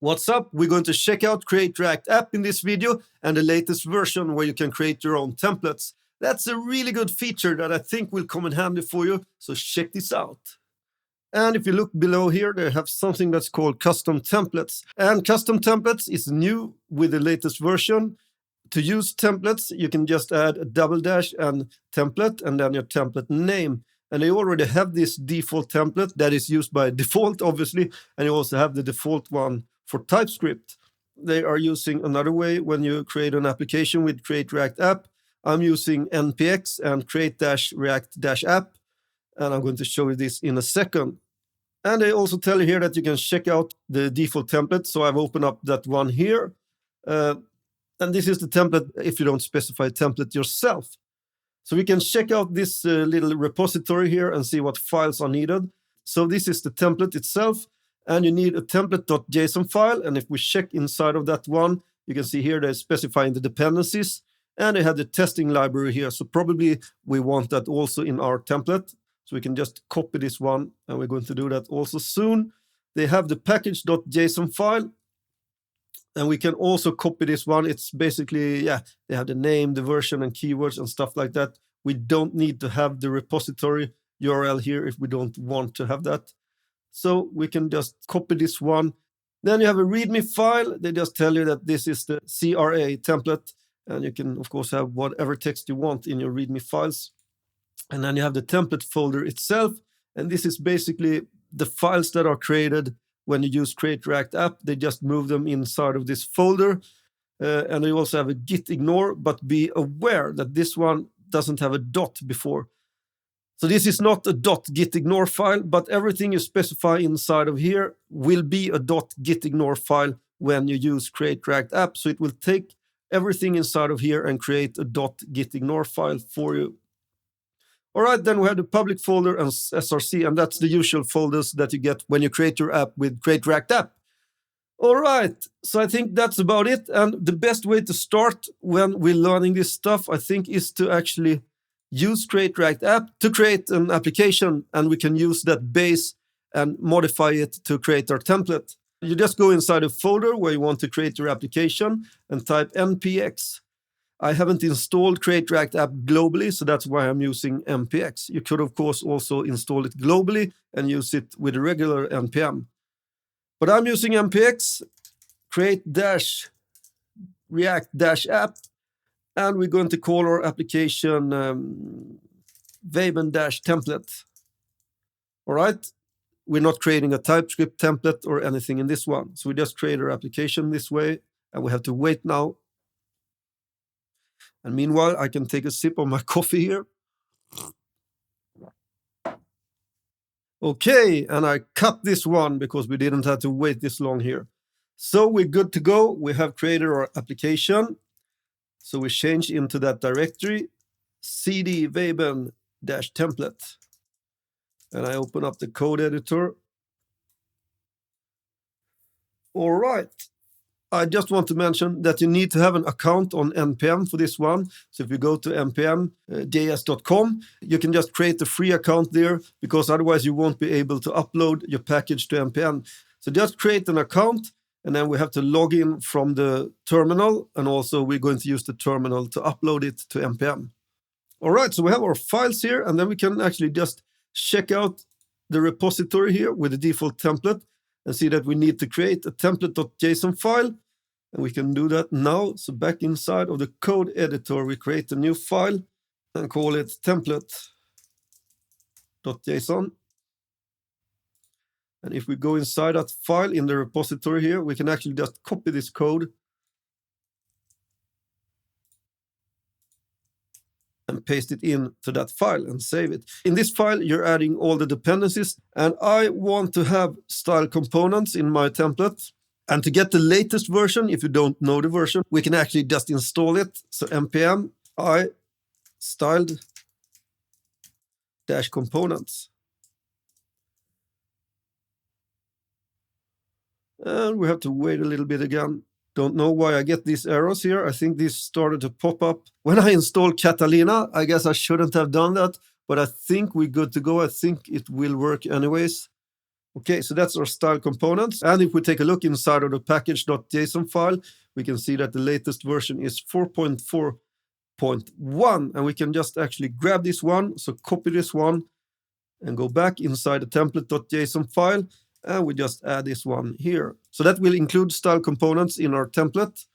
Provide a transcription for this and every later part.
What's up? We're going to check out Create React App in this video and the latest version where you can create your own templates. That's a really good feature that I think will come in handy for you, so check this out. And if you look below here, they have something that's called custom templates. And custom templates is new with the latest version. To use templates, you can just add a double dash and template and then your template name. And they already have this default template that is used by default, obviously, and you also have the default one for TypeScript. They are using another way when you create an application with Create React App. I'm using npx and create-react-app, and I'm going to show you this in a second. And they also tell you here that you can check out the default template. So I've opened up that one here. And this is the template if you don't specify a template yourself. So we can check out this little repository here and see what files are needed. So this is the template itself, and you need a template.json file. And if we check inside of that one, you can see here they're specifying the dependencies, and they have the testing library here. So probably we want that also in our template. So we can just copy this one, and we're going to do that also soon. They have the package.json file, and we can also copy this one. It's basically, they have the name, the version, and keywords and stuff like that. We don't need to have the repository URL here if we don't want to have that. So we can just copy this one. Then you have a README file. They just tell you that this is the CRA template, and you can, of course, have whatever text you want in your README files. And then you have the template folder itself, and this is basically the files that are created when you use Create React App. They just move them inside of this folder. And they also have a git ignore, but be aware that this one doesn't have a dot before. So this is not a .git ignore file, but everything you specify inside of here will be a .git ignore file when you use Create React App. So it will take everything inside of here and create a .git ignore file for you. All right, then we have the public folder and SRC, and that's the usual folders that you get when you create your app with Create React App. All right, so I think that's about it. And the best way to start when we're learning this stuff, I think, is to actually use Create React App to create an application, and we can use that base and modify it to create our template. You just go inside a folder where you want to create your application and type npx. I haven't installed Create React App globally, so that's why I'm using npx. You could, of course, also install it globally and use it with a regular npm. But I'm using npx, create-react-app, and we're going to call our application Weiben-template. All right? We're not creating a TypeScript template or anything in this one. So we just create our application this way, and we have to wait now. And meanwhile, I can take a sip of my coffee here. Okay, and I cut this one because we didn't have to wait this long here. So we're good to go. We have created our application. So we change into that directory, cd Weiben-template. And I open up the code editor. All right. I just want to mention that you need to have an account on npm for this one. So if you go to npm.js.com, you can just create a free account there, because otherwise you won't be able to upload your package to npm. So just create an account, and then we have to log in from the terminal, and also we're going to use the terminal to upload it to npm. All right, so we have our files here, and then we can actually just check out the repository here with the default template and see that we need to create a template.json file, and we can do that now. So back inside of the code editor, we create a new file and call it template.json. And if we go inside that file in the repository here, we can actually just copy this code and paste it into that file and save it. In this file, you're adding all the dependencies, and I want to have style components in my template. And to get the latest version, if you don't know the version, we can actually just install it. So npm I styled-components. And we have to wait a little bit again. Don't know why I get these errors here. I think these started to pop up when I installed Catalina. I guess I shouldn't have done that, but I think we're good to go. I think it will work anyways. Okay, so that's our style components. And if we take a look inside of the package.json file, we can see that the latest version is 4.4.1. And we can just actually grab this one. So copy this one and go back inside the template.json file. And we just add this one here. So that will include style components in our template.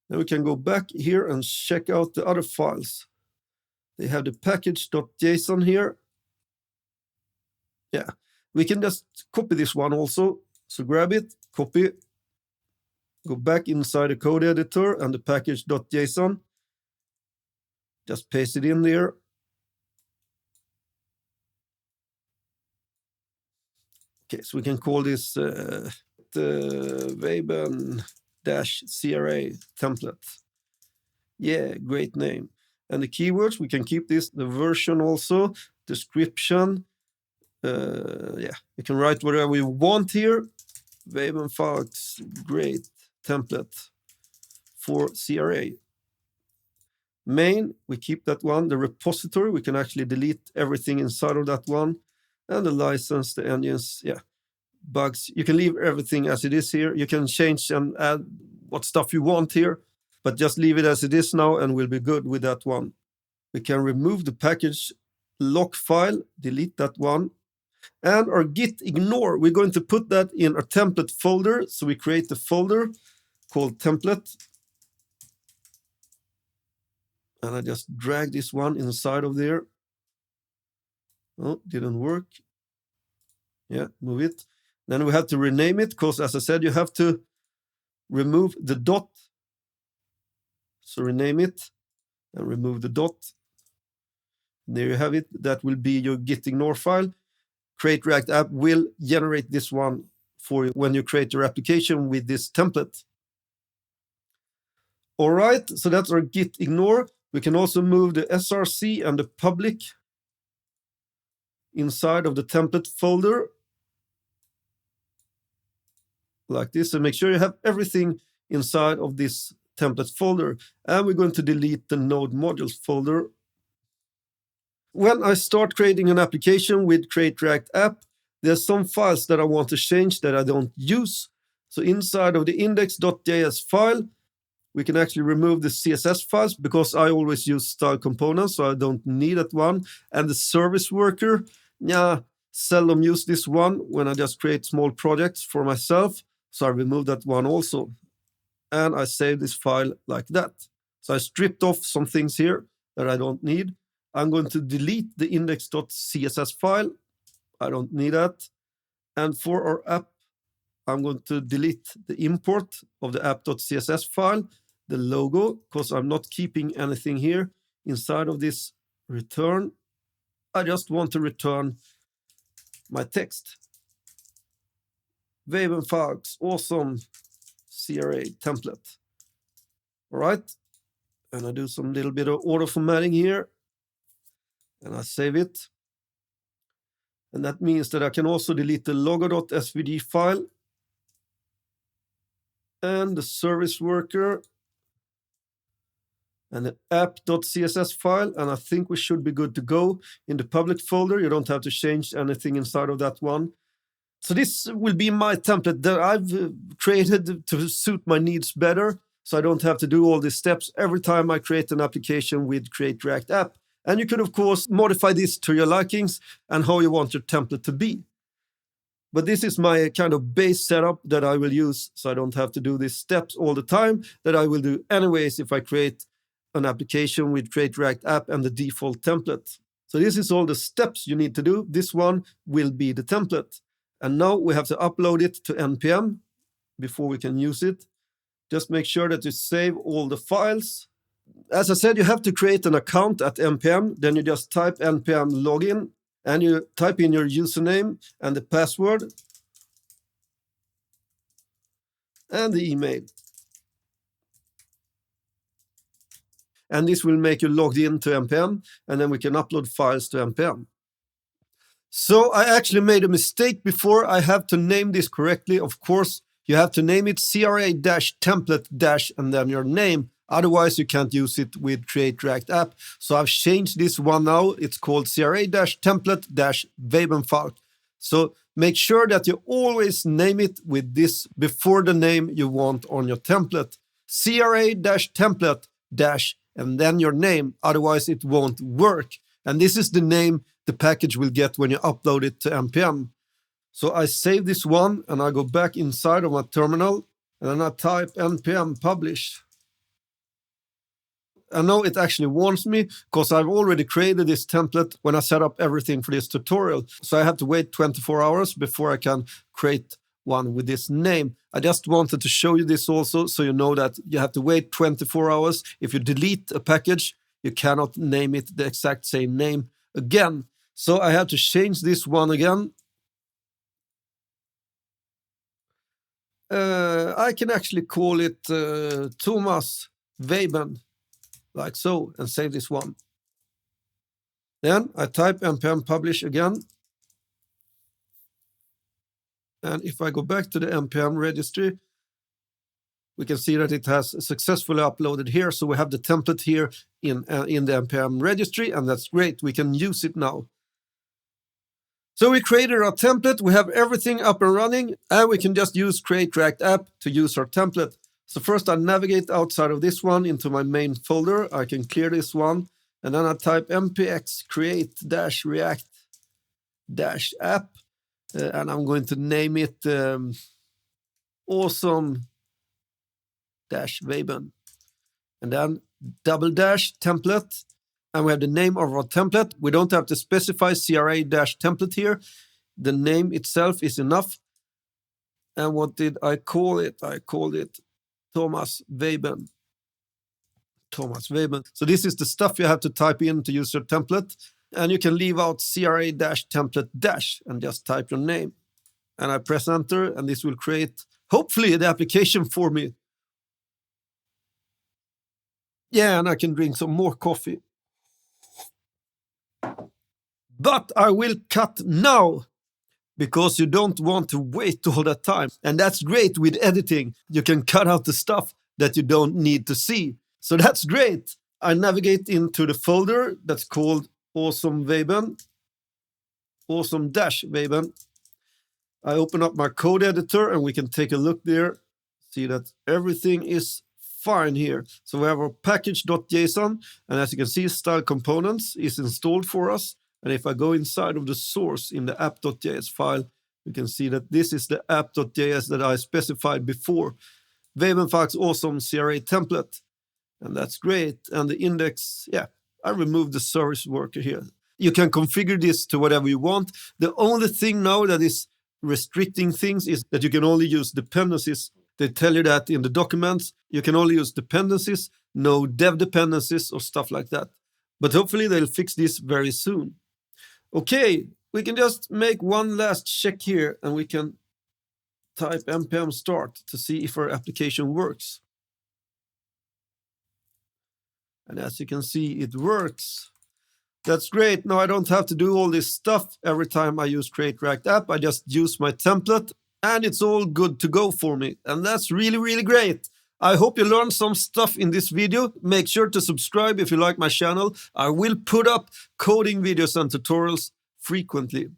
Then we can go back here and check out the other files. They have the package.json here. Yeah, we can just copy this one also. So grab it, copy, go back inside the code editor and the package.json. Just paste it in there. Okay, so we can call this the Weiben-CRA template. Yeah, great name. And the keywords, we can keep this, the version also, description. Yeah, you can write whatever you want here. Weibenfalk's great template for CRA. Main, we keep that one. The repository, we can actually delete everything inside of that one. And the license, the engines, yeah, bugs. You can leave everything as it is here. You can change and add what stuff you want here, but just leave it as it is now and we'll be good with that one. We can remove the package lock file, delete that one. And our git ignore, we're going to put that in our template folder. So we create a folder called template. And I just drag this one inside of there. Oh, didn't work. Yeah, move it. Then we have to rename it because, as I said, you have to remove the dot. So rename it and remove the dot. And there you have it. That will be your git ignore file. Create React App will generate this one for you when you create your application with this template. All right, so that's our git ignore. We can also move the src and the public inside of the template folder like this. So make sure you have everything inside of this template folder. And we're going to delete the node modules folder. When I start creating an application with Create React App, there's some files that I want to change that I don't use. So inside of the index.js file, we can actually remove the CSS files because I always use style components, so I don't need that one. And the service worker, yeah, seldom use this one when I just create small projects for myself. So I remove that one also. And I save this file like that. So I stripped off some things here that I don't need. I'm going to delete the index.css file. I don't need that. And for our app, I'm going to delete the import of the app.css file, the logo, because I'm not keeping anything here inside of this return. I just want to return my text. Weibenfalk's awesome CRA template. All right. And I do some little bit of auto formatting here. And I save it. And that means that I can also delete the logo.svg file and the service worker and the app.css file. And I think we should be good to go in the public folder. You don't have to change anything inside of that one. So this will be my template that I've created to suit my needs better. So I don't have to do all these steps every time I create an application with Create React App. And you can, of course, modify this to your likings and how you want your template to be. But this is my kind of base setup that I will use, so I don't have to do these steps all the time, that I will do anyways if I create an application with Create React App and the default template. So this is all the steps you need to do. This one will be the template. And now we have to upload it to NPM before we can use it. Just make sure that you save all the files. As I said, you have to create an account at NPM. Then you just type NPM login and you type in your username and the password and the email. And this will make you logged in to NPM, and then we can upload files to NPM. So I actually made a mistake before. I have to name this correctly. Of course, you have to name it CRA-template- and then your name. Otherwise, you can't use it with Create React App. So I've changed this one now. It's called CRA-template-Weibenfalk. So Make sure that you always name it with this before the name you want on your template. CRA-template- and then your name, otherwise it won't work. And this is the name the package will get when you upload it to npm. So I save this one and I go back inside of my terminal and then I type npm publish. I know it actually warns me because I've already created this template when I set up everything for this tutorial. So I have to wait 24 hours before I can create one with this name. I just wanted to show you this also so you know that you have to wait 24 hours. If you delete a package, you cannot name it the exact same name again. So I have to change this one again. I can actually call it Thomas Weiben, like so, and save this one. Then I type npm publish again. And if I go back to the npm registry, we can see that it has successfully uploaded here. So we have the template here in the npm registry, and that's great. We can use it now. So we created our template. We have everything up and running, and we can just use create React app to use our template. So first I navigate outside of this one into my main folder. I can clear this one, and then I type npx create-react-app, and I'm going to name it awesome-Weiben, and then _template, and we have the name of our template. We don't have to specify CRA-template here. The name itself is enough. And what did I call it? I called it Thomas Weiben. Thomas Weiben. So this is the stuff you have to type in to use your template. And you can leave out CRA-template- and just type your name. And I press enter, and this will create, hopefully, the application for me. Yeah, and I can drink some more coffee. But I will cut now because you don't want to wait all that time. And that's great with editing. You can cut out the stuff that you don't need to see. So that's great. I navigate into the folder that's called awesome-Weiben. Awesome-Weiben. I open up my code editor and we can take a look there. See that everything is fine here. So we have our package.json, and as you can see, style components is installed for us. And if I go inside of the source in the app.js file, you can see that this is the app.js that I specified before. Weibenfalk's awesome CRA template. And that's great. And the index, yeah, I removed the service worker here. You can configure this to whatever you want. The only thing now that is restricting things is that you can only use dependencies. They tell you that in the documents. You can only use dependencies, no dev dependencies or stuff like that. But hopefully they'll fix this very soon. Okay, we can just make one last check here, and we can type npm start to see if our application works. And as you can see, it works. That's great. Now I don't have to do all this stuff every time I use create React app. I just use my template, and it's all good to go for me. And that's really, really great. I hope you learned some stuff in this video. Make sure to subscribe if you like my channel. I will put up coding videos and tutorials frequently.